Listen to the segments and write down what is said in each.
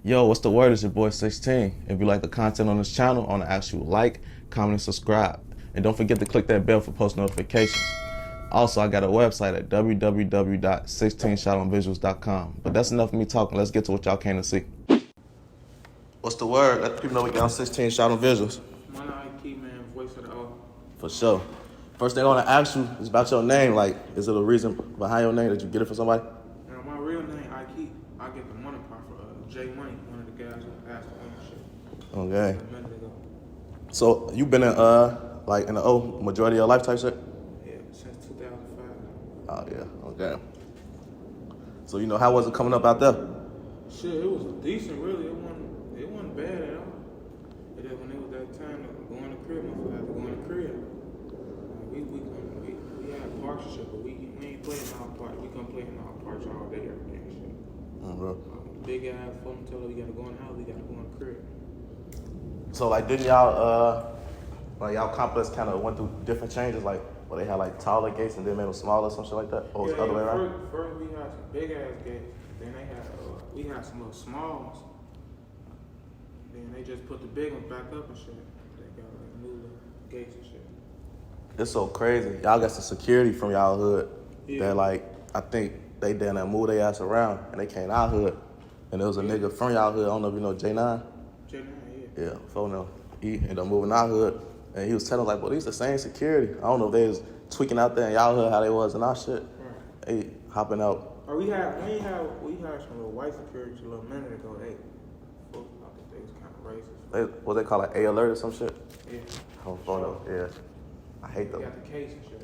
Yo, what's the word? It's your boy 16. If you like the content on this channel, I want to ask you to like, comment, and subscribe. And don't forget to click that bell for post notifications. Also, I got a website at www.16shoutoutsvisuals.com. But that's enough of me talking. Let's get to what y'all came to see. What's the word? Let the people know we got 16 Shout Out Visuals. Munna Ikee, man, voice of the O. For sure. First thing I want to ask you is about your name. Like, is it a reason behind your name? Did you get it from somebody? Now, my real name, Ikee, I get the money part for J Money, one of the guys who passed the ownership. Okay. A minute ago. So, you been in, like, in the O majority of your life type shit? Yeah, since 2005. Oh, yeah. Okay. So, you know, how was it coming up out there? Shit, it was decent, really. It wasn't bad at all. It just when it was that time to go in the crib, motherfucker had to go in the crib. We had parks and shit, but we ain't playing in our parks. We couldn't play in our parks all day, every day and shit. Big ass phone tell her we gotta go in the house, we gotta go in the crib. So, like, didn't y'all, like, y'all complex kind of went through different changes, like, where they had, like, taller gates and then made them smaller, some shit like that? Or was it the other way around? First we had some big ass gates, then we had some little small ones. Then they just put the big ones back up and shit. They got like new little gates and shit. It's so crazy. Y'all got some security from y'all hood. Yeah. That, like, I think they down there moved their ass around and they came out hood. And there was a nigga from y'all hood, I don't know if you know J9. J9, yeah. Yeah, phone no. He ended up moving out hood. And he was telling us, like, well, these the same security. I don't know if they was tweaking out there in y'all hood how they was and our shit. Right. They hopping out. Or we had some little white security a little minute ago. I think they was kind of racist. What they call, like, A alert or some shit? Yeah. Oh, phone no. Yeah. I hate They them. got the case and shit.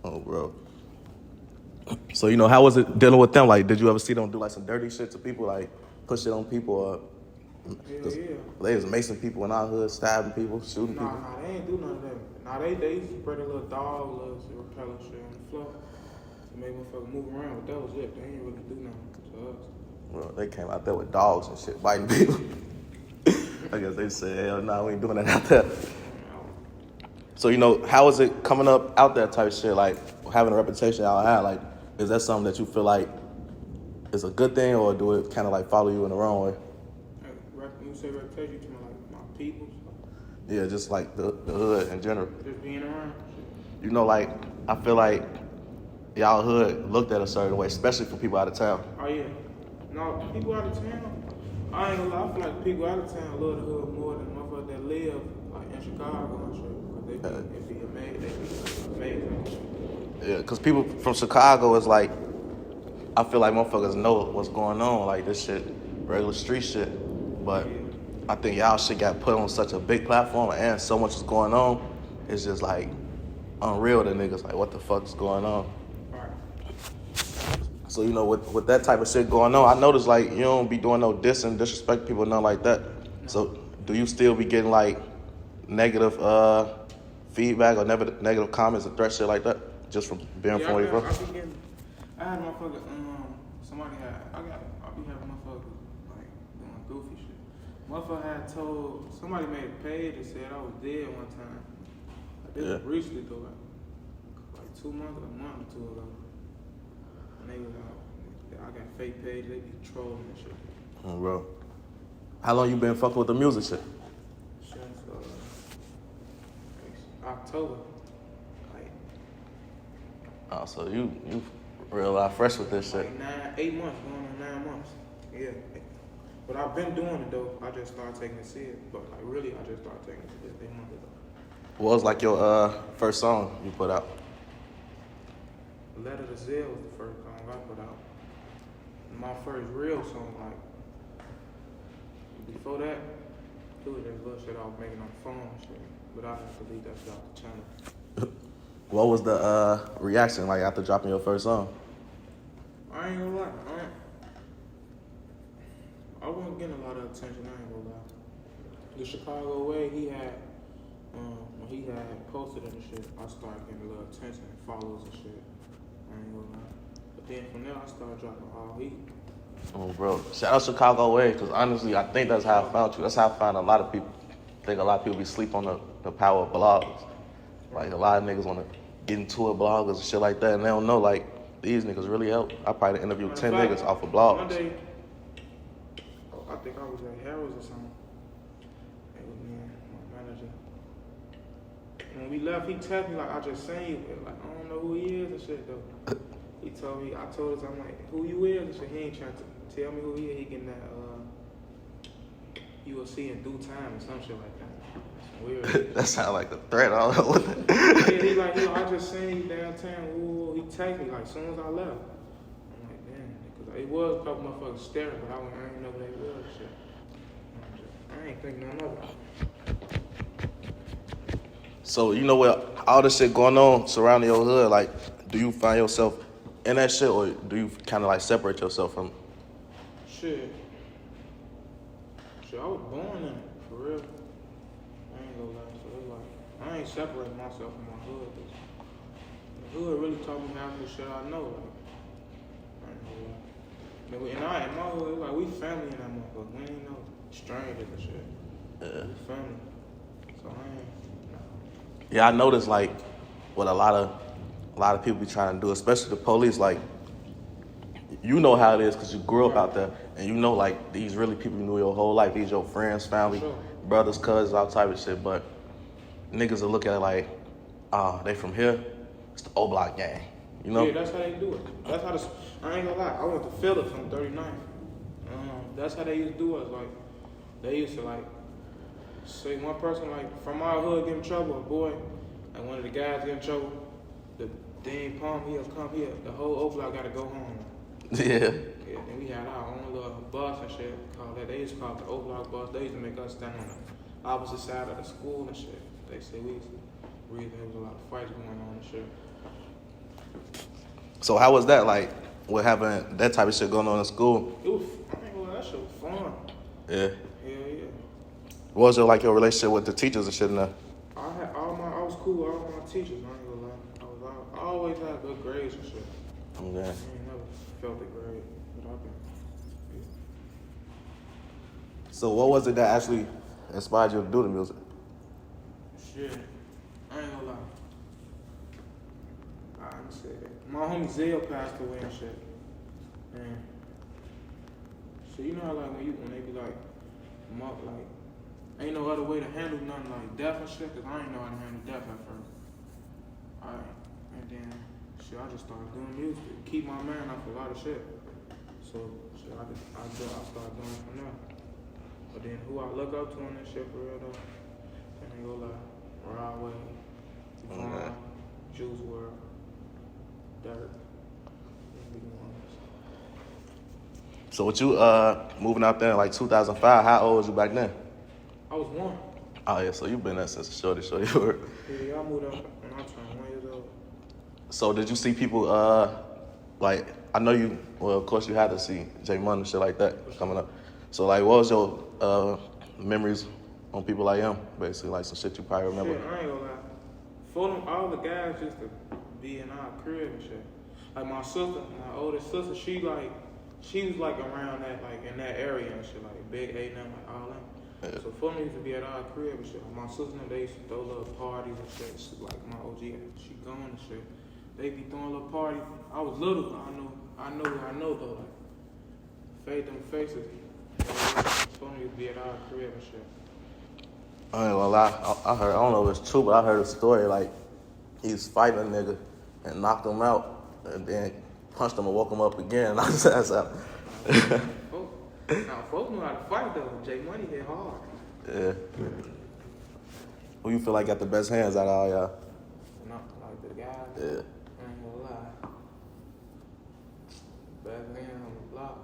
Oh, bro. So, you know, how was it dealing with them? Like, did you ever see them do, like, some dirty shit to people, like, push shit on people? Or, Hell yeah. They was macing people in our hood, stabbing people, shooting people. Nah, they ain't do none of that. Nah, they used to spread a little dog, little repellent shit on the floor to make motherfuckers move around, but that was it. They ain't really do nothing to us. Well, they came out there with dogs and shit, biting people. I guess they said, hell nah, we ain't doing that out there. So, you know, how is it coming up out there type shit? Like, having a reputation y'all had, like, is that something that you feel like is a good thing, or do it kind of, like, follow you in the wrong way? When you say reputation, you talking like my people? Yeah, just like the hood in general. Just being around? You know, like, I feel like y'all hood looked at a certain way, especially for people out of town. Oh, yeah. No, people out of town, I ain't gonna lie, I feel like people out of town love the hood more than motherfuckers that live, like, in Chicago and shit. They be amazing. Yeah, because people from Chicago is like, I feel like motherfuckers know what's going on, like this shit, regular street shit. But I think y'all shit got put on such a big platform and so much is going on, it's just like unreal to niggas, like what the fuck is going on? Right. So, you know, with that type of shit going on, I noticed like you don't be doing no dissing, disrespect people, nothing like that. No. So do you still be getting like negative feedback or negative comments or threats, shit like that, just from being from where you from? I had motherfuckers, I be having motherfuckers, like, doing goofy shit. Motherfucker had told, somebody made a page that said I was dead one time. Like, this was recently, though, like 2 months, a month or two ago. And they was out, I got fake pages, they be trolling and shit. Oh, bro. How long you been fucking with the music shit? Since October. Like, oh, so you real life fresh with this shit. Like 8 months, going on 9 months. Yeah. But I've been doing it though. I just started taking it serious. But like really, I just started taking it serious 8 months ago. What was like your first song you put out? Letter to Zell was the first song I put out. My first real song, like before that, it was that little shit I was making on the phone and shit. But I have to leave that shit off the channel. What was the reaction like after dropping your first song? I ain't gonna lie. I wasn't getting a lot of attention, I ain't gonna lie. The Chicago way, he had, when he had posted it and shit, I started getting a little attention and follows and shit. I ain't gonna lie. But then from there, I started dropping all heat. Oh, bro. Shout out Chicago way, because honestly, I think that's how I found you. That's how I found a lot of people. I think a lot of people be sleep on the power of blogs. Like, a lot of niggas want to get into it, bloggers and shit like that, and they don't know, like, these niggas really help. I probably interviewed 10 niggas off of blogs. One day, I I think I was at Harrow's or something. It was me and my manager. When we left, he texted me like, I just seen you. Like, I don't know who he is and shit though. He told me, I told him, I'm like, who you is? And shit. He ain't trying to tell me who he is. He getting that, you will see in due time or some shit like that. Weird. That sound like a threat. I don't know what that. Yeah, he like, yo, I just seen you downtown. Ooh, he texted me like, as soon as I left. I'm like, damn, because it was a couple motherfuckers staring, but I didn't know who they was and shit. I ain't think none of it. So, you know what, all this shit going on surrounding your hood, like, do you find yourself in that shit, or do you kind of like separate yourself from it? Shit, I was born in it, for real. I ain't gonna lie, so it's like, I ain't separating myself from my hood. The hood really taught me half the shit I know, like, I ain't gonna lie. And in my hood, it's like, we family in that motherfucker. We ain't no strangers and shit. Yeah. We family. So I ain't. Yeah, I noticed like what a lot of people be trying to do, especially the police. Like, you know how it is because you grew up out there, and you know like these really people you knew your whole life. These your friends, family, brothers, cousins, all type of shit. But niggas will look at it like, they from here. It's the O Block gang, you know? Yeah, that's how they do it. That's how I ain't gonna lie. I went to Phillips on 39th. That's how they used to do it. Like, they used to like. Say one person like from our hood get in trouble, a boy, and one of the guys get in trouble, the Dean Palm, he'll come here, the whole O Block gotta go home. Yeah. Yeah, then we had our own little bus and shit called that. They used to call it the O Block bus. They used to make us stand on the opposite side of the school and shit. They say we used to read, there was a lot of fights going on and shit. So how was that like, with having that type of shit going on in school? It was, I ain't gonna lie, that shit was fun. Yeah. Hell yeah. What was your relationship with the teachers and shit in there? I was cool with all my teachers, I ain't gonna lie. I always had good grades and shit. Okay. I ain't never felt the grade, but I've been. Yeah. So what was it that actually inspired you to do the music? Shit, I ain't gonna lie. I'm saying that. My homie Zell passed away and shit. And so you know how like when they be like, ain't no other way to handle nothing like death and shit, cause I ain't know how to handle death at first. Alright, and then shit, I just started doing music to keep my mind off a lot of shit. So shit, I started doing it from there. But then who I look up to on this shit for real though, I ain't gonna lie, Broadway, Vaughn, Juice WRLD, Dirt. So with you moving out there in like 2005, how old was you back then? I was 1. Oh yeah, so you've been there since shorty. Yeah, I moved up when I turned 1 year old. So did you see people like, I know you, well of course you had to see J Munna and shit like that coming up. So like what was your memories on people like him, basically, like some shit you probably remember? Shit, I ain't gonna lie. For them, all the guys used to be in our crib and shit. Like my sister, my oldest sister, she was like around that, like in that area and shit, like Big A and them, like all them. Yeah. So for them used to be at our crib and shit. Like my sister and them, they used to throw little parties and shit. Like my OG, she gone and shit. They be throwing little parties. I was little, but I know though, like fade them faces. For them used to be at our crib and shit. I ain't gonna lie, I heard, I don't know if it's true, but I heard a story like he was fighting a nigga and knocked him out and then punched him and woke him up again and knocked his ass out. Now, folks know how to fight though. J Money hit hard. Yeah. Who you feel like got the best hands out of all y'all? Not like the guys. Yeah. I ain't gonna lie. Best man on the block,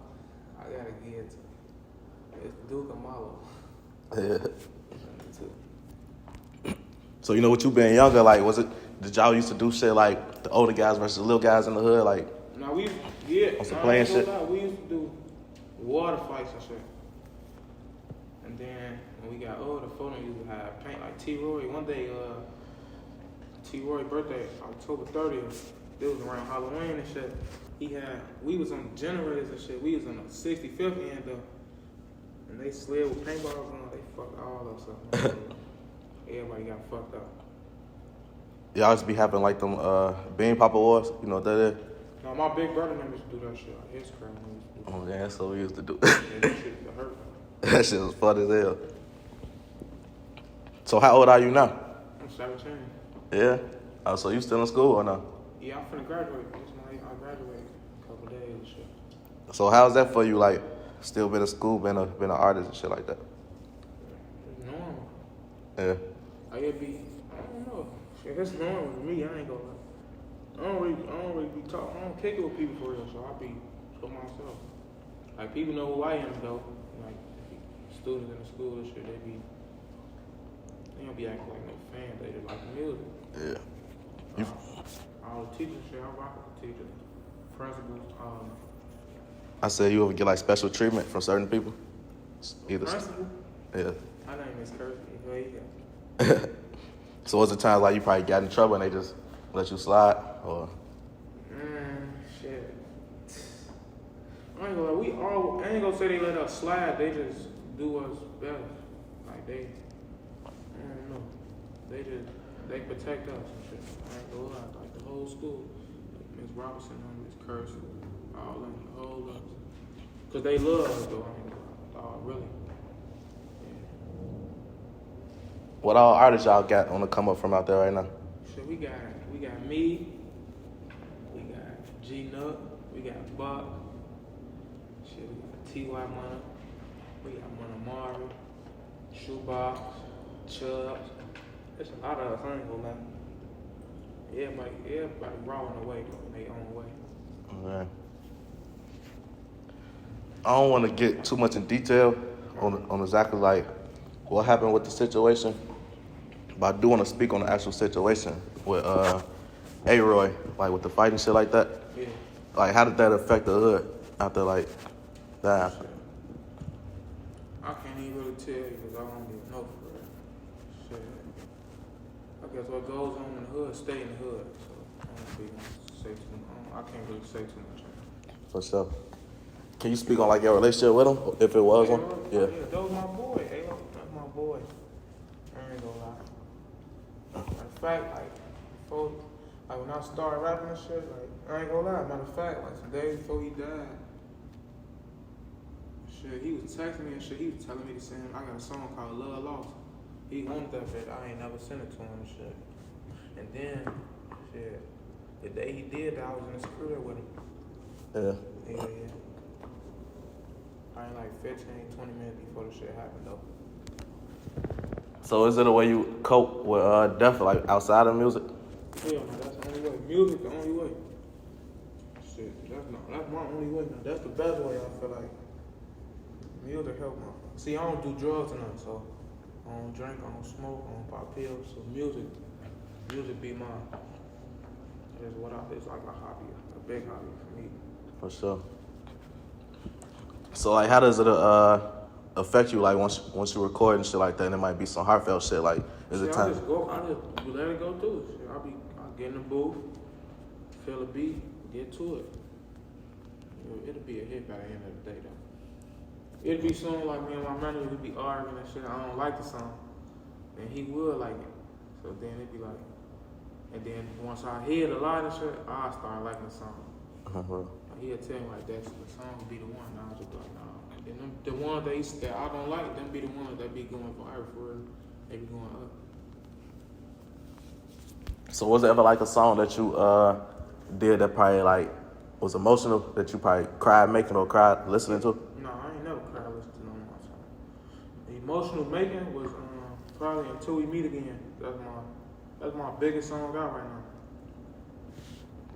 I gotta give it to. It's Duke and Malo. Yeah. So you know, with you being younger, like, did y'all used to do shit like the older guys versus the little guys in the hood, like? Now we, on some playing shit. We used to do water fights and shit. And then when we got older, folks used to have paint like T-Roy. One day, T-Roy's birthday, October 30th. It was around Halloween and shit. We was on generators and shit. We was on the 65th end though. And they slid with paintballs on. They fucked all us up. Everybody got fucked up. Y'all used to be having like them bean popper wars, you know what that is? No, my big brother never used to do that shit. Like, his crap never used to do that. Oh, yeah, that's what we used to do. Yeah, that shit used to hurt. That shit was fun as hell. So how old are you now? I'm 17. Yeah? Oh, so you still in school or no? Yeah, I'm finna graduate. I graduated a couple days and shit. So how's that for you, like, still been in school, been an artist and shit like that? It's normal. Yeah. I don't know. Shit, that's normal to me. I ain't gonna lie. I don't really be talking. I don't kick it with people for real, so I be for myself. Like, people know who I am, though. Like, students in the school and shit, they don't be acting like no fans. They just like the music. Yeah. All the teachers, shit, I rock with the teachers. Principals, I said you ever get like special treatment from certain people? principal. Yeah. My name is Kirsty. Who you got? So was it times like you probably got in trouble and they just let you slide? Or Shit. I ain't gonna lie, I ain't gonna say they let us slide, they just do us better. Like I don't know. They protect us and shit. I ain't gonna lie, like the whole school. Miss Robinson, Miss Kirsty, all them, the whole us. Cause they love us though, I ain't gonna lie. Oh, really? Yeah. what all artists y'all got on the come up from out there right now? Shit, we got me, we got G Nut, we got Buck, shit, we got T.Y. Munna, we got Munna Mari, Shoebox, Chubbs. There's a lot of us, I ain't gonna lie. Everybody raw in the way though, in their own way. Okay. I don't want to get too much in detail on exactly like what happened with the situation, but I do want to speak on the actual situation with A-Roy, like with the fight and shit like that. Yeah. Like, how did that affect the hood after like that happened? I can't even really tell you because I don't even know for real. Shit. I guess what goes on in the hood, stay in the hood. So I don't really want to say too much. I can't really say too much. For sure. Can you speak on like your relationship with him, if it was one? Yeah, that was my boy. That's my boy. I ain't gonna lie. Matter of fact, when I started rapping and shit, like, I ain't gonna lie. Matter of fact, like some days before he died, shit, he was texting me and shit. He was telling me to send him. I got a song called Love Lost. He wanted that bitch. I ain't never sent it to him and shit. And then, shit, the day he did that, I was in the studio with him. Yeah. Yeah. Probably like 15, 20 minutes before the shit happened though. So is it a way you cope with death, like outside of music? Hell no, that's the only way. Music, the only way. Shit, that's my only way now. That's the best way, I feel like. Music help me. See, I don't do drugs or nothing, so I don't drink, I don't smoke, I don't pop pills. So music be mine. It's like a hobby, a big hobby for me. For sure. So like, how does it affect you? Like once you record and shit like that, and it might be some heartfelt shit. Like, is it time? I just let it go through it. Shit, I'll get in the booth, feel a beat, get to it. It'll be a hit by the end of the day though. It'll be something like me and my manager would be arguing and shit. I don't like the song, and he would like it. So then it'd be like, and then once I hear the line and shit, I start liking the song. He'll tell me like that the song will be the one. And I was just like, nah. And then the ones that I don't like, them be the ones that be going viral for real. They be going up. So was there ever like a song that you did that probably like was emotional, that you probably cried making or cried listening to? No, I ain't never cried listening to no more song. The emotional making was probably Until We Meet Again. That's my biggest song out right now.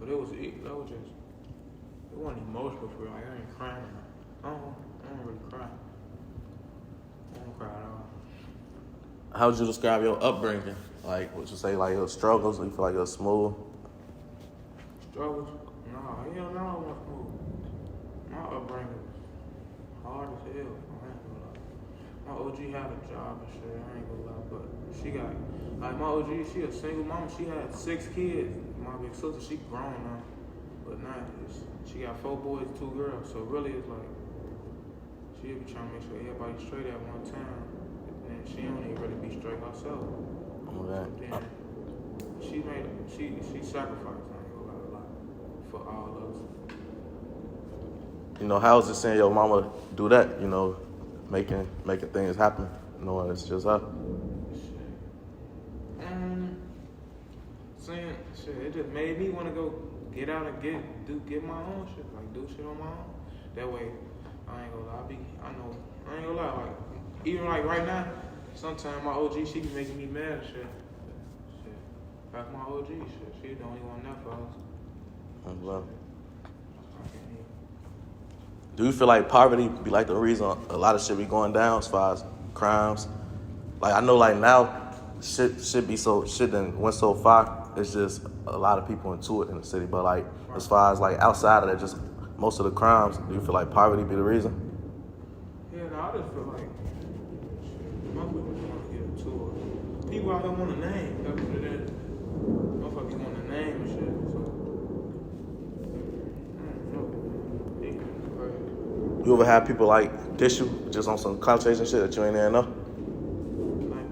But it wasn't emotional for real. Like, I ain't crying. I don't really cry. I don't cry at all. How would you describe your upbringing? Like, would you say like it was struggles, or you feel like it was smooth? Struggles? Nah, hell no, it wasn't smooth. My upbringing was hard as hell. I ain't gonna lie. My OG had a job and shit. I ain't gonna lie, but she got like my OG. She a single mama. She had 6 kids. My big sister, she grown now, but now she got 4 boys, 2 girls. So really, it's like she'll be trying to make sure everybody's straight at one time, and she don't even really be straight herself. Okay. Then she sacrificed. I ain't gonna lie, a lot for all of us. You know, how is it seeing your mama do that? You know, making things happen, knowing it's just her. Saying shit, it just made me want to go get out and get my own shit, like do shit on my own. That way, I ain't gonna lie, I ain't gonna lie, like even like right now, sometimes my OG she be making me mad and shit. Like my OG shit, she the only one that for us. I love it. Do you feel like poverty be like the reason a lot of shit be going down as far as crimes? Like I know like now shit done went so far, it's just a lot of people into it in the city. But like as far as like outside of that, just most of the crimes, do you feel like poverty be the reason? Yeah, no, I just feel like motherfuckers want to get into it. People out here want a name, that's what it is. Motherfuckers want a name and shit, so You ever have people like diss you just on some clout chasing shit that you ain't even know? like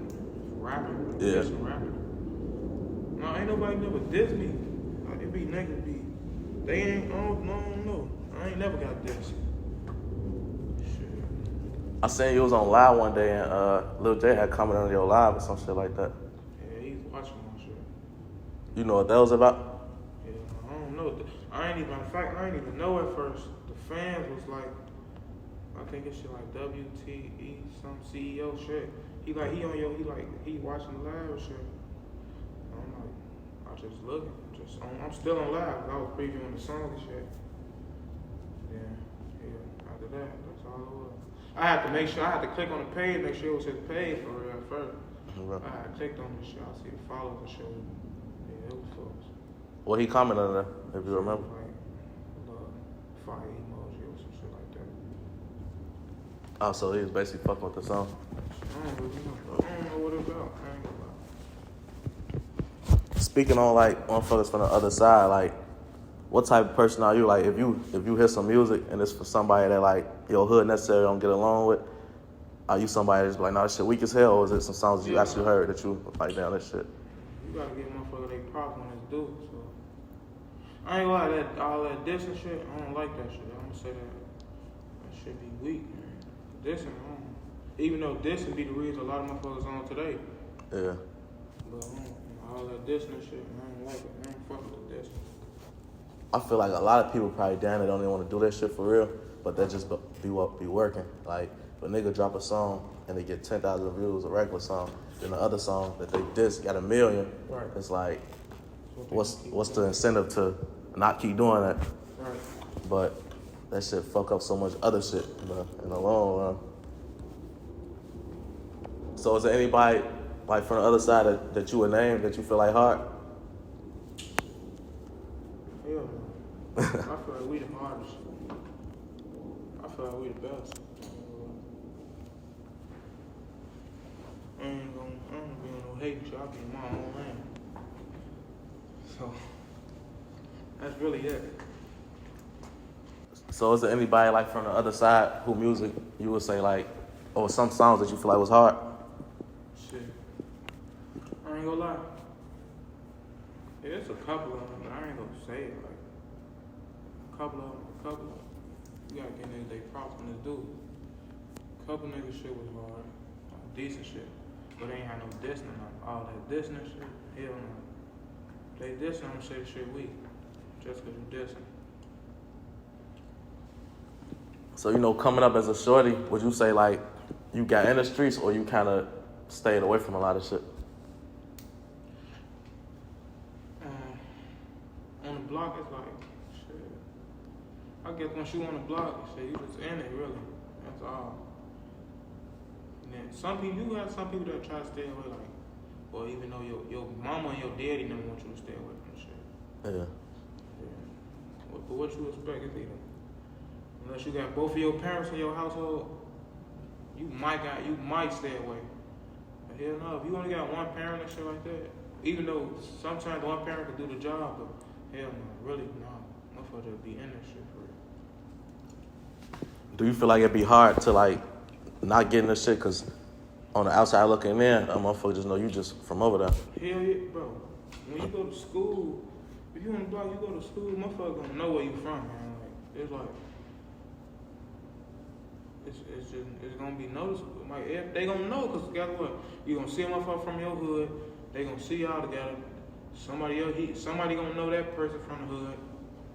rapping, Yeah. rapping. No, ain't nobody never diss me. Like it be niggas be, they ain't, I don't know. I ain't never got dissed. Shit. I seen you was on live one day and Lil J had commented on your live or some shit like that. Yeah, he's watching my shit. You know what that was about? Yeah, I don't know. I ain't even know at first. The fans was like, I think it's shit like WTE, some CEO shit. He watching the live and shit. I'm like, I just looking. I'm still on live. I was previewing the song and shit. Yeah, after that, that's all it was. I had to click on the page, make sure it was his page for real at first. Right. I had clicked on the shit, I see the followers and shit. Yeah, it was folks. What he commented on that, if you remember? Like, fire emoji or some shit like that. Oh, so he was basically fucking with the song. I don't know what it's about. I ain't gonna lie. Speaking on like motherfuckers from the other side, like what type of person are you? Like if you hear some music and it's for somebody that like your hood necessarily don't get along with, are you somebody that's like, nah, this shit weak as hell, or is it some songs you actually heard that you like, damn, this shit? You gotta give motherfuckers their props when it's due. So I ain't gonna lie, all that dissing shit, I don't like that shit. I'm gonna say that shit be weak, man. Dissing, I don't. Even though dissing be the reason a lot of motherfuckers on today. Yeah. But all that dissing and shit, I don't like it. I don't fuck with the dissing. I feel like a lot of people probably down there don't even want to do that shit for real, but that just be working. Like, if a nigga drop a song and they get 10,000 views, a regular song, then the other song that they diss got 1 million, right. It's like, what's the incentive to not keep doing that? Right. But that shit fuck up so much other shit in the long run. So is there anybody like from the other side that you would name that you feel like hard? Hell no. I feel like we the hardest. I feel like we the best. I don't be on no hate shit. I be in my own lane. So that's really it. So is there anybody like from the other side who music you would say like, or some songs that you feel like was hard? Shit. I ain't gonna lie. Yeah, it's a couple of them, but I ain't gonna say it. Like, a couple of them. You gotta get niggas they props when it's due. Couple niggas shit was hard. Like, decent shit. But they ain't had no dissing. Like, all that dissing and shit, hell no. They dissing, I'm gonna say the shit weak. Just cause you dissing. So, you know, coming up as a shorty, would you say like you got in the streets or you kind of stayed away from a lot of shit? On the block, it's like, shit. I guess once you on the block, shit, you just in it, really. That's all. And then some people that try to stay away, like, or even though your mama and your daddy never want you to stay away from shit. Yeah. But what you expect is either, unless you got both of your parents in your household, you might stay away. But hell no, if you only got one parent and shit like that, even though sometimes one parent can do the job, but hell no, really no. Motherfucker be in that shit for real. Do you feel like it'd be hard to like not get in this shit? Cause on the outside looking in, a motherfucker just know you just from over there. Hell yeah, bro. When you go to school, if you on the block, you go to school, motherfucker gonna know where you from, man. Like, it's like, it's gonna be noticeable. Like, if they gonna know, cause guess what? You gonna see a motherfucker from your hood, they gonna see y'all together. Somebody gonna know that person from the hood.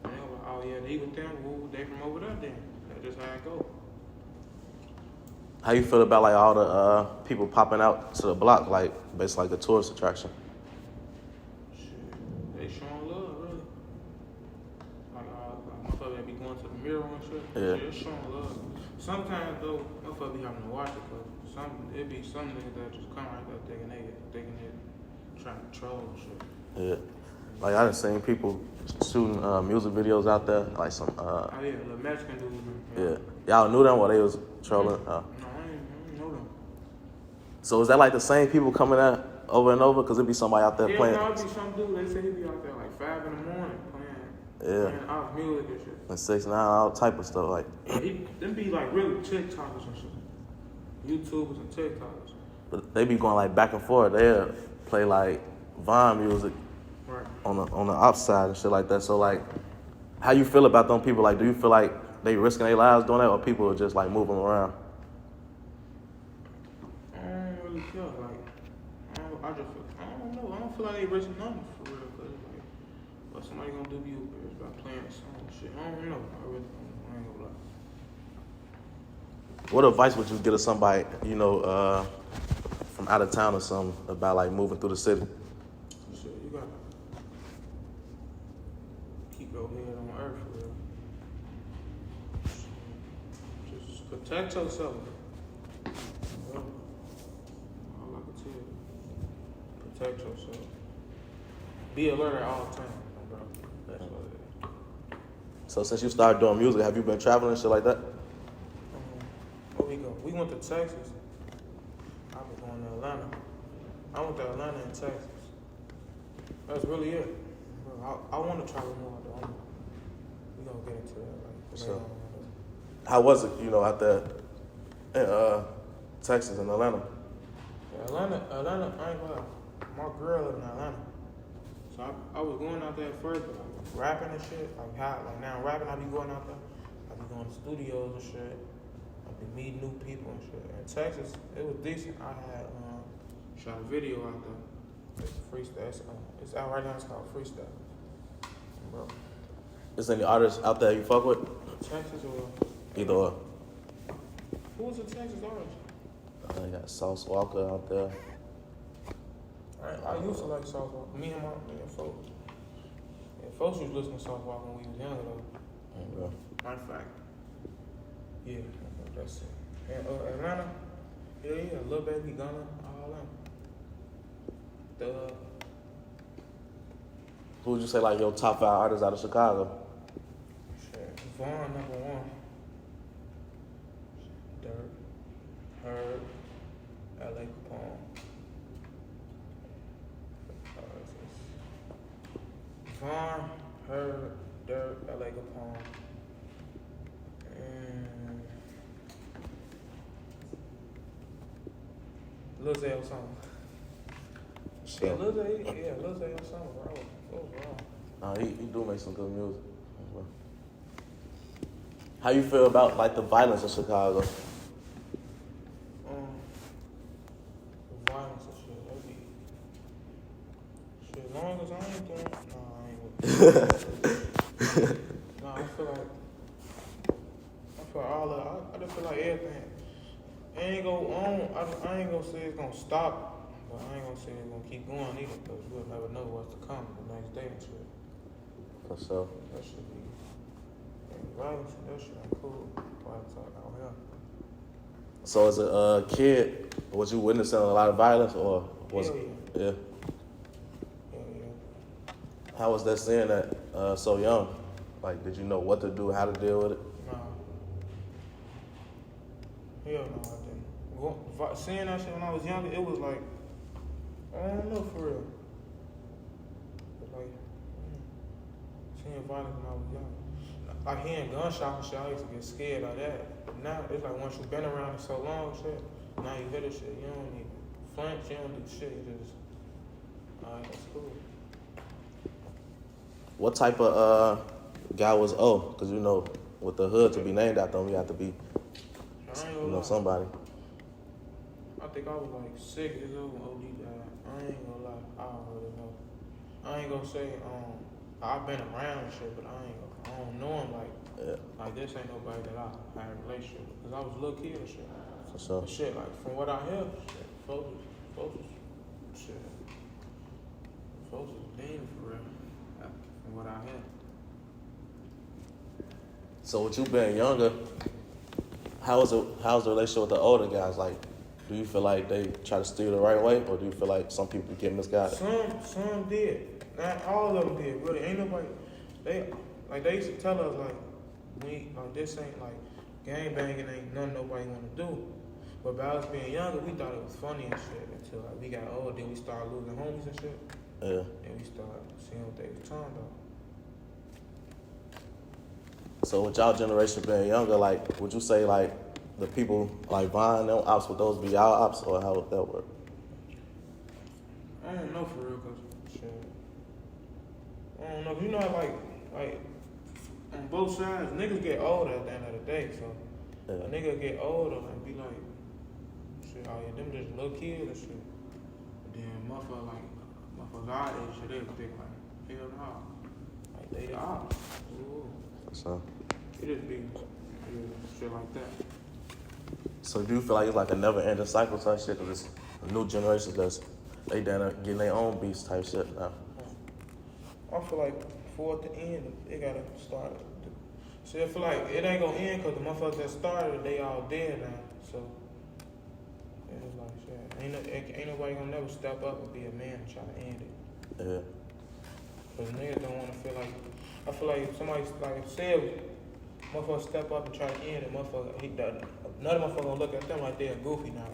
And they gonna be like, oh yeah, they with them, woo, they from over there then. That's just how it go. How you feel about like all the people popping out to the block, like basically like a tourist attraction? Shit, they showing love, really. Like motherfucker that be going to the mirror and shit. Yeah. Shit, it's showing love. Sometimes though, motherfucker be having to watch it, cause it be some niggas that just come right there thinking they trying to troll and shit. Yeah. Like I done seen people shooting music videos out there, like some. Oh yeah, the Mexican dude. Yeah. Y'all knew them while they was trolling. No, I ain't know them. So is that like the same people coming out over and over? Cause it be somebody out there playing. Yeah, no, it be some dude. They say he be out there like 5 in the morning playing out music and shit. And 6 9 all type of stuff like. Yeah, them be like really TikTokers and shit. YouTubers and TikTokers. But they be going like back and forth. They'll play like Vine music Right. on the outside and shit like that. So like, how you feel about them people? Like, do you feel like they risking their lives doing that, or people are just like moving around? I don't really feel like I don't know. I don't feel like they risking nothing for real. Cause like, what somebody gonna do to you is by playing a song and shit. I don't know. I really don't know. I ain't gonna lie. What advice would you give to somebody, from out of town or something about like moving through the city? Shit, you gotta keep your head on earth for real. Just protect yourself. Bro. All I can tell you. Protect yourself. Be alert at all times, bro. That's what it is. So since you started doing music, have you been traveling and shit like that? Where we go? We went to Texas. I was going to Atlanta. I went to Atlanta and Texas. That's really it. Bro, I want to travel more though. We gonna get into that. Like, So, how was it, out there in Texas and Atlanta? yeah, Atlanta, I ain't gonna lie. My girl lived in Atlanta. So I was going out there at first, but like rapping and shit. Like now rapping, I be going out there. I be going to studios and shit. I be meeting new people and shit. In Texas, it was decent. I had shot a video out there. It's freestyle. It's out right now. It's called Freestyle. Bro. Is any artists out there you fuck with? Texas or Either or. who was a Texas artist? You got Sauce Walker out there. I used to like Sauce Walker. Me and folks. Yeah, folks used to listen to Sauce Walker when we was younger though. Yeah. Matter of fact. Yeah, that's it. And Atlanta, yeah, Lil Baby, Gunna, all them. Who would you say like your top 5 artists out of Chicago? Shit, Vaughn number 1. Dirt, Herb, L.A. Capone. Vaughn, Herb, Dirt, L.A. Capone. And Lil Zay Osama. Yeah, Lil Zay Osama, bro. Nah, he do make some good music. How you feel about like the violence in Chicago? The violence and shit, that be shit. As long as I ain't doing, I ain't with I feel all of I just feel like everything. I ain't gonna say it's gonna stop, but I ain't gonna say it's gonna keep going either, because we'll never know what's to come the next day and shit. For sure. That should be violence, that shit ain't cool. Violence out here. So as a kid, was you witnessing a lot of violence, or was Yeah. How was that seeing that so young? Like, did you know what to do, how to deal with it? Nah. Hell no, I didn't. Seeing that shit when I was younger, it was like, I don't know for real. But like, seeing violence when I was young. Like hearing gunshots and shit, I used to get scared of that. But now, it's like once you've been around it so long, shit, now you hear this shit, you don't even flinch, you don't do shit, you just, alright, that's cool. What type of guy was O? Because you know, with the hood to be named after him, you have to be, somebody. I think I was like 6 years old when OG died. I ain't gonna lie, I don't really know. I ain't gonna say I've been around and shit, but I don't know him like this ain't nobody that I had a relationship with. Cause I was a little kid and shit. For sure. But shit, like from what I hear, shit, folks is dead for real. From what I hear. So with you being younger, how's the relationship with the older guys? Like, do you feel like they try to steer the right way, or do you feel like some people get misguided? Some did. Not all of them did. Really, ain't nobody. They used to tell us this ain't like gang banging ain't nothing nobody want to do. But by us being younger, we thought it was funny and shit until like we got older. Then we started losing homies and shit. Yeah. And we started seeing what they was talking about. So with y'all generation being younger, like, would you say like the people like buying them ops, would those be y'all ops, or how would that work? I don't know for real, cause shit. I don't know. You know, like on both sides, niggas get older at the end of the day. So a nigga get older and be like, shit, oh yeah, them just little kids and shit. But then motherfuckers our age, shit, they think like, hell no, like they are. Ooh. So It just be shit like that. So do you feel like it's like a never-ending cycle type shit? Because it's a new generation they down getting their own beats type shit now. I feel like before at the end, they gotta start. So I feel like it ain't gonna end because the motherfuckers that started, they all dead now. So it's like shit. Ain't nobody gonna never step up and be a man and try to end it. Yeah. Because niggas don't wanna feel like. I feel like if somebody like said, motherfucker step up and try to end it, another motherfucker gonna look at them like they're goofy now.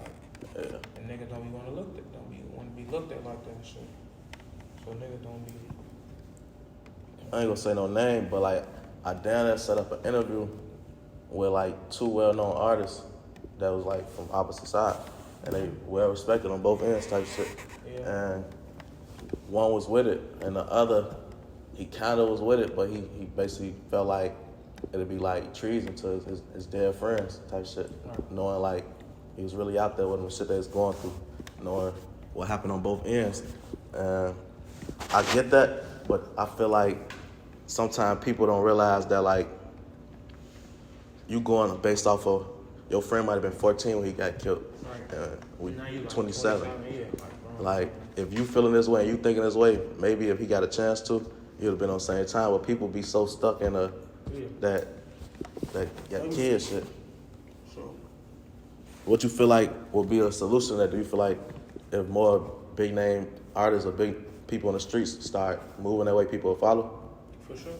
Like, and niggas don't be wanna look at like that and shit. So niggas don't be. I ain't gonna say no name, but like I down there set up an interview with like 2 well-known artists that was like from opposite side, and they well respected on both ends type shit. Yeah. And one was with it, and the other, he kind of was with it, but he basically felt like it'd be like treason to his dead friends type shit, knowing like he was really out there with them, shit they was going through, knowing what happened on both ends. And I get that, but I feel like sometimes people don't realize that like you going based off of your friend might have been 14 when he got killed, and we 27. Like if you feeling this way and you thinking this way, maybe if he got a chance to, he would have been on the same time. But people be so stuck in that kid shit. So, what you feel like will be a solution to that? Do you feel like if more big name artists or big people in the streets start moving that way, people will follow? For sure.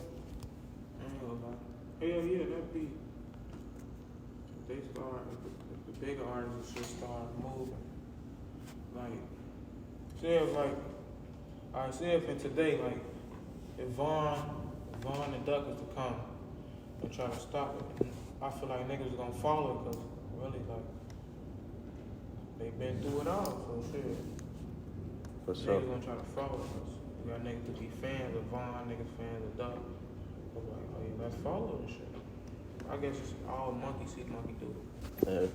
Hell yeah, that'd be. They start, if the bigger artists should start moving. Like, say if in today, like, if Vaughn and Duck is to come and try to stop it, I feel like niggas are gonna follow because really, like, they've been through it all, so shit. For sure. Niggas gonna try to follow us. We got niggas to be fans of Vaughn, niggas fans of Duck. But like, oh yeah, let's follow this shit. I guess it's all monkey see, monkey do. Yeah.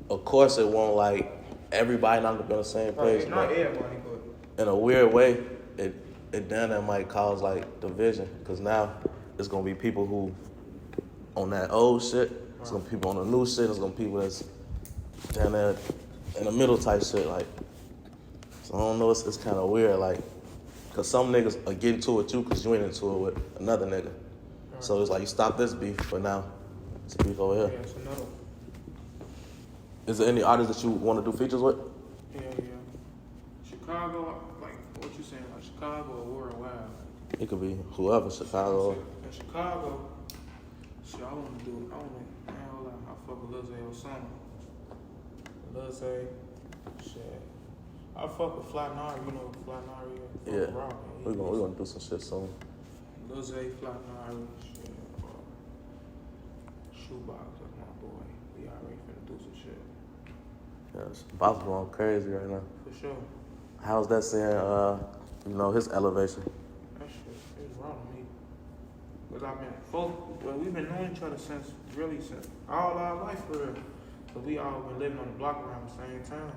Of course, it won't like everybody not gonna be on the same page. Like, not everybody, but in a weird way, it then that might cause like division, because now it's gonna be people who on that old shit. It's gonna be people on the new shit. It's gonna be people that's down there in the middle type shit. Like, so I don't know. It's kind of weird, like, cause some niggas are getting to it too, cause you ain't into it with another nigga. So it's like you stop this beef, but now it's a beef over here. yeah, it's another one. Is there any artists that you want to do features with? Yeah. Chicago, like, what you saying, like Chicago or worldwide? It could be whoever, Chicago. In Chicago, shit, I wanna, man, hold on, I fuck with Lil Zay or something. Lil Zay, shit. I fuck with Flat Nari, you know what Flat Nari is? Yeah, we're gonna do some shit soon. Lil Zay, Flat Nari, shit. Shoebox, that's my boy. We already finna do some shit. Yeah, Bob's going crazy right now. For sure. How's that seeing, his elevation? That shit It's wrong to me. Because we've been knowing each other since all our life for real. So we all been living on the block around the same time.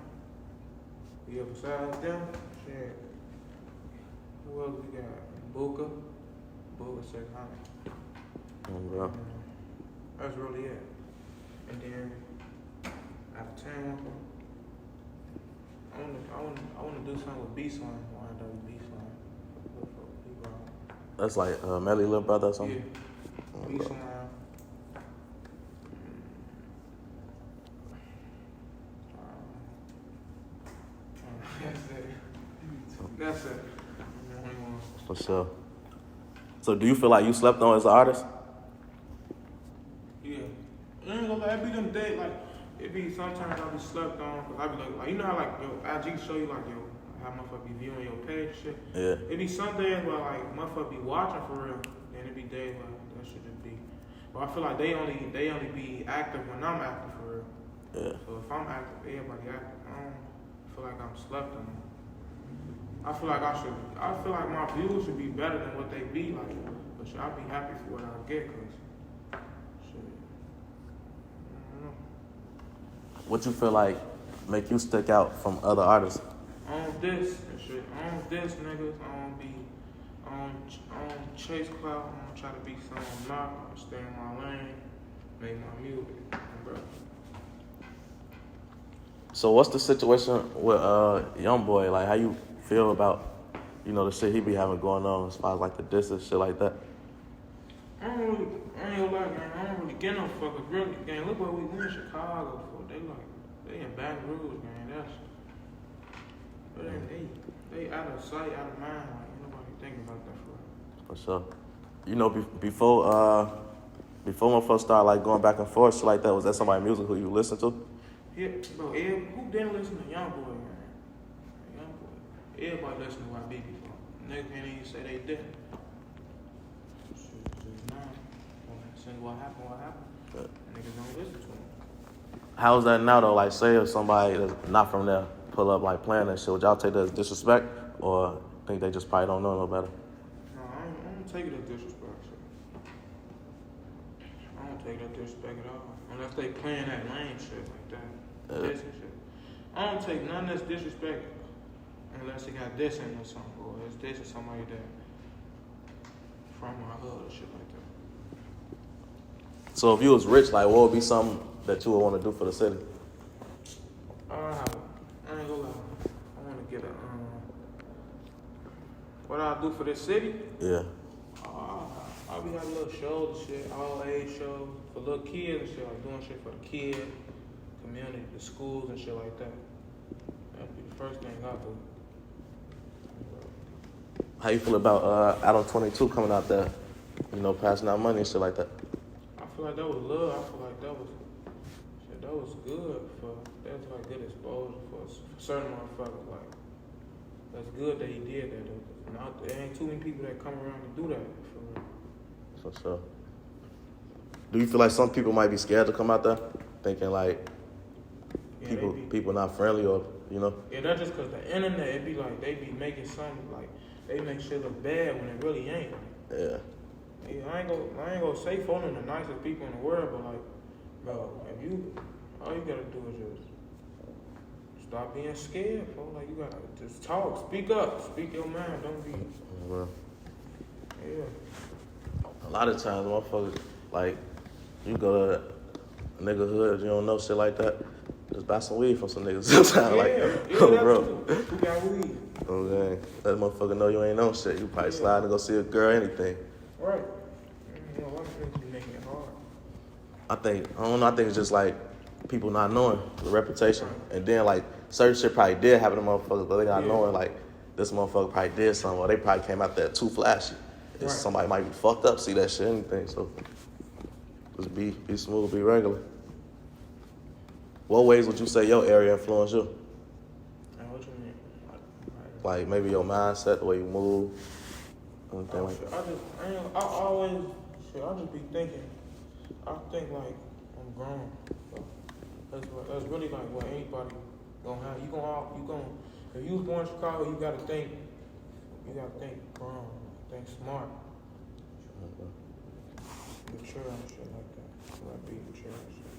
Yeah, besides them, shit. Who else we got? Booker said hi. Oh, bro. That's really it. And then out of town, I wanna do something with B-Slime. Wind up with B-Slime. That's like Melly little brother or something? Yeah. Oh, B-Slime. That's it. For sure. So do you feel like you slept on as an artist? Yeah. I ain't gonna lie, it be them days, like, it be sometimes I be slept on, cause I be like, you know how like your IG show you like how motherfucker be viewing your page and shit? Yeah. It be some days where like motherfucker be watching for real, and it be days like that shit just be. But I feel like they only be active when I'm active for real. Yeah. So if I'm active, everybody active. I don't feel like I'm slept on. I feel like my views should be better than what they be like. But shit, I'll be happy for what I get, cause shit. I don't know. What you feel like make you stick out from other artists? I don't diss and shit. I don't diss niggas. I don't chase clout. I don't try to be someone I'm not. I stay in my lane, make my music, bro. So what's the situation with Young Boy? Like, how you feel about, the shit he be having going on as far as like the diss and shit like that? I ain't gonna lie, man. I don't really get no fuckers. Really, gang. Look what we in Chicago for. They in Baton Rouge, man. They out of sight, out of mind. Like, nobody thinking about that for real. For sure. Before my first started like going back and forth, shit like that, was that somebody's music who you listen to? Yeah, bro. Who didn't listen to Young Boy, man? Young Boy. Everybody listen to YB before. Niggas can't even say they didn't. What happened? Niggas don't listen to him. How's that now though? Like, say if somebody that's not from there pull up like playing that shit, would y'all take that as disrespect, or think they just probably don't know no better? No, I don't take it as disrespect. Shit. I don't take that disrespect at all, unless they playing that lame shit like that. This and shit. I don't take none of this disrespect unless it got dissing or something, or it's dissing somebody that from my hood or shit like that. So if you was rich, like, what would be something that you would want to do for the city? I ain't gonna lie. I want to get what I'll do for this city? Yeah. I'll be having little shows and shit, all age shows for little kids and shit, like doing shit for the kids, community, the schools and shit like that. That'd be the first thing I do. How you feel about Out on 22 coming out there, passing out money and shit like that? I feel like that was love. I feel like that was good that's like good exposure for certain motherfuckers. Like, that's good that he did that though. There ain't too many people that come around and do that for real. For sure. Do you feel like some people might be scared to come out there, thinking like people not friendly, or Yeah, that's just because the internet. It be like they be making something like they make shit look bad when it really ain't. Yeah. Yeah, I ain't gonna say phone them the nicest people in the world, but like, bro, all you gotta do is just stop being scared, bro. Like, you gotta just talk, speak up, speak your mind, don't be. Well, Yeah. a lot of times, motherfuckers, like, you go to a nigga hood, you don't know shit like that, just buy some weed from some niggas sometimes. Bro. Who got weed? Okay. Let motherfucker know you ain't on shit. You probably slide and go see a girl, anything. Right. A lot of things be making it hard. I don't know, I think it's just like people not knowing the reputation. And then like certain shit probably did happen to motherfuckers, but they not knowing like this motherfucker probably did something, or they probably came out there too flashy. Right. Somebody might be fucked up, see that shit, anything. So just be smooth, be regular. What ways would you say your area influenced you? What you mean? Like maybe your mindset, the way you move, anything like that. I just be thinking. I think like I'm grown. That's really like what anybody gonna have. If you was born in Chicago, you gotta think grown. Think smart. Mature and shit like that. Like be mature and shit.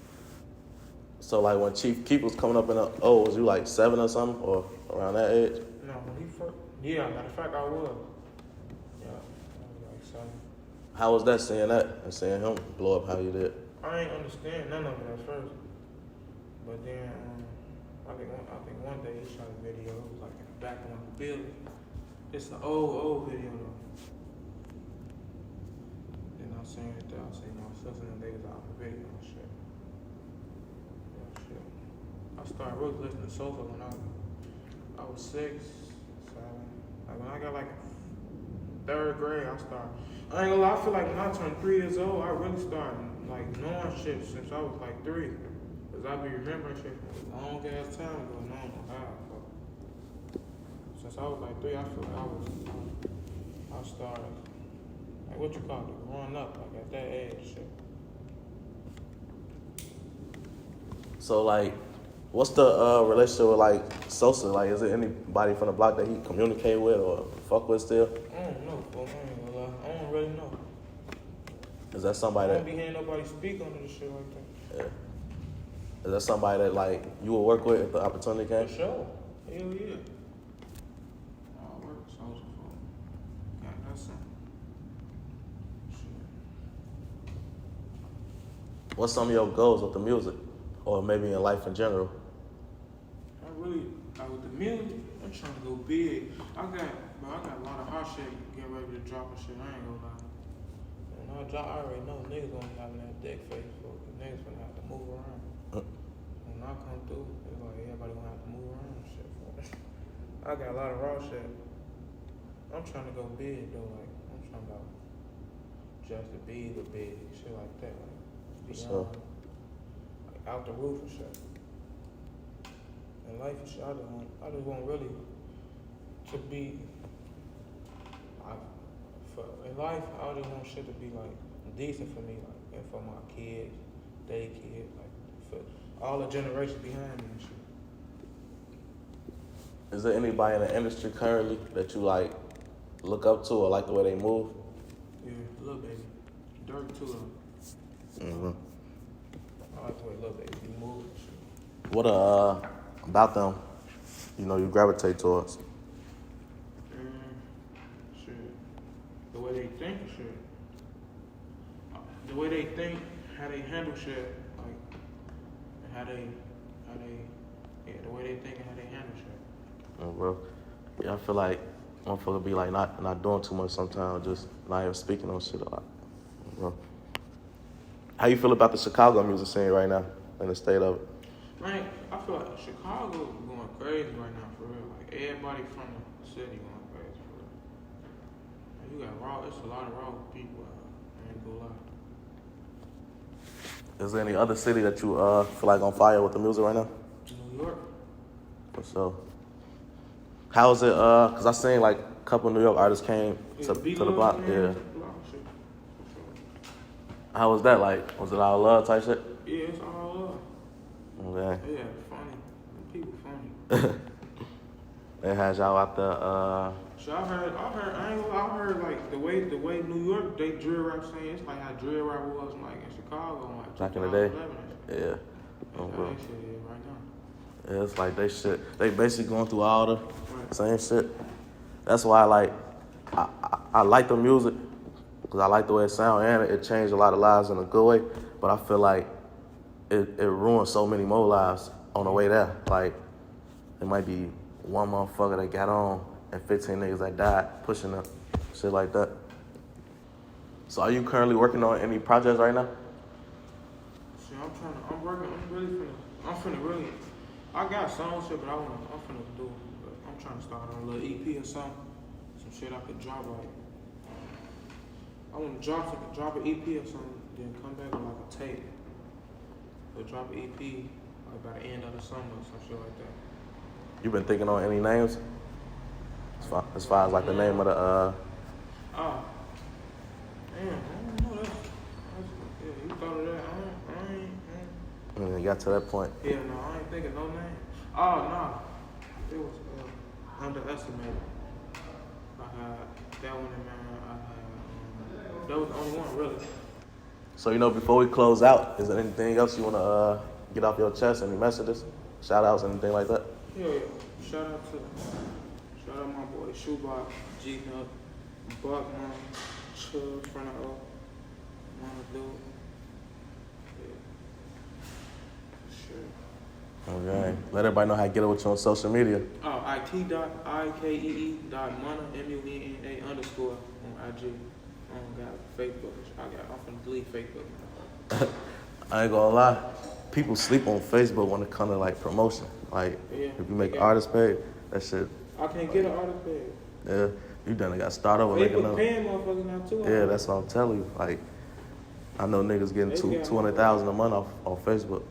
So like when Chief Keef was coming up in the was you like 7 or something or around that age? No, when he first, yeah, matter of fact, I was. Yeah, I was like 7. How was that seeing that and seeing him blow up how you did? I ain't understand none of it at first, but then I think one day he shot a video. It was like in the back of the building. It's an old video though. Then I seen it there. I seen my sister and they was out the video and shit. Yeah, shit. I started really listening to soulful when I was 6, 7. Like when I got like 3rd grade, I started. I ain't gonna lie, I feel like when I turned 3 years old, I really started like knowing shit since I was like 3. Cause I be remembering shit from a long ass time ago, knowing how. Since I was like 3, I feel like I started, like what you call it, growing up, like at that age, shit. So like, what's the relationship with like Sosa? Like, is it anybody from the block that he communicate with or fuck with still? I don't know, bro. I ain't gonna lie. I don't really know. Is that somebody I that? don't be hearing nobody speak on this shit like that. Yeah. Is that somebody that like you would work with if the opportunity came? For sure. Hell yeah. I work with Soulja for. Yeah, that's something. Shit. What's some of your goals with the music, or maybe in life in general? I really, like with the music, I'm trying to go big. I got a lot of hot shit getting ready to drop and shit. I ain't gonna lie. When I drop, I already know niggas gonna be having that dick face for it. Niggas gonna have to move around. When I come through, it's like everybody gonna have to move around and shit for it. I got a lot of raw shit. I'm trying to go big though, like I'm trying to just to be the big shit like that, like beyond, like out the roof and shit. In life and shit, I just want really to be. In life, I just want shit to be like decent for me, like and for my kids, they kids, like for all the generations behind me and shit. Is there anybody in the industry currently that you like look up to or like the way they move? Yeah, Lil Baby, Dirk too. Mm-hmm. I like the way Lil Baby move and shit. What about them? You know, you gravitate towards. Shit. The way they think, shit. The way they think, how they handle shit, like, and the way they think and how they handle shit. Oh, bro. Yeah, I feel like motherfucker be like not doing too much sometimes, just not even speaking on shit a lot. Bro. How you feel about the Chicago music scene right now in the state of it? Man, I feel like Chicago going crazy right now, for real. Like, everybody from the city going crazy, for real. And you got raw, it's a lot of raw people out here. I ain't gonna lie. Is there any other city that you feel like on fire with the music right now? New York. For sure. How is it? Cause I seen like a couple of New York artists came to the block. Yeah. How was that like? Was it all love type shit? Yeah, it's all love. Okay. Yeah, funny. People funny. They had y'all out there. So I heard like the way New York they drill rap scene. It's like how drill rap was like in Chicago, like Back in the day. 2011. Yeah. Oh, bro. that shit is right now. Yeah, it's like they basically going through all the same shit. That's why I like the music, because I like the way it sounds, and it changed a lot of lives in a good way, but I feel like it ruined so many more lives on the way there. Like, it might be one motherfucker that got on and 15 niggas that died pushing up, shit like that. So are you currently working on any projects right now? See, I'm finna really, I got some shit, but I'm finna do, but I'm trying to start on a little EP or something. Some shit I could drop, like, I want to drop an EP or something, then come back with like a tape. Or drop an EP, like by the end of the summer or some shit like that. You been thinking on any names? As far as like the name of the Oh. Damn, I don't know that. Yeah, you thought of that. I ain't. You got to that point. Yeah, no, I ain't thinking no name. Oh, no. It was underestimated. I had That one, man, that was the only one, really. So, before we close out, is there anything else you want to get off your chest? Any messages, shout outs, anything like that? Yeah. Shout out my boy, Shoebox, G-Nut, Buckman, Chug, front of Munna Ikee. Yeah. Sure. Okay. Let everybody know how to get with you on social media. Ikee.Munna, MUNNA _ on IG. I don't got Facebook. I'm finna delete Facebook. I ain't gonna lie. People sleep on Facebook when it comes to like promotion. Like if you make artist page, that shit. I can't get an artist page. Yeah, you done got started over making Facebook paying motherfuckers now too. Yeah, that's what I'm telling you. Like I know niggas getting 200,000 a month off Facebook.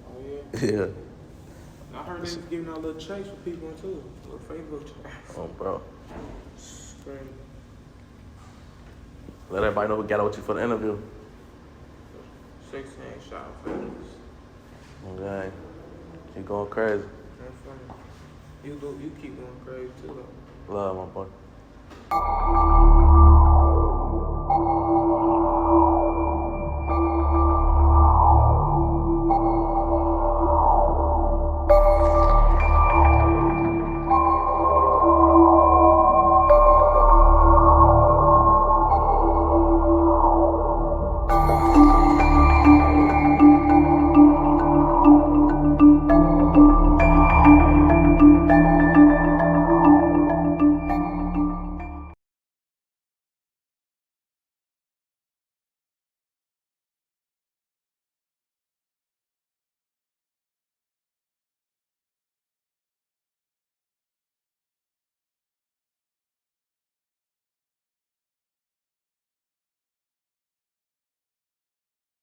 Oh yeah. Yeah. I heard they was giving out little checks for people too. Little Facebook checks. Oh, bro. It's crazy. Let everybody know who got with you for the interview. 16 shout out. Okay. Keep going crazy. You keep going crazy too though. Love, my boy.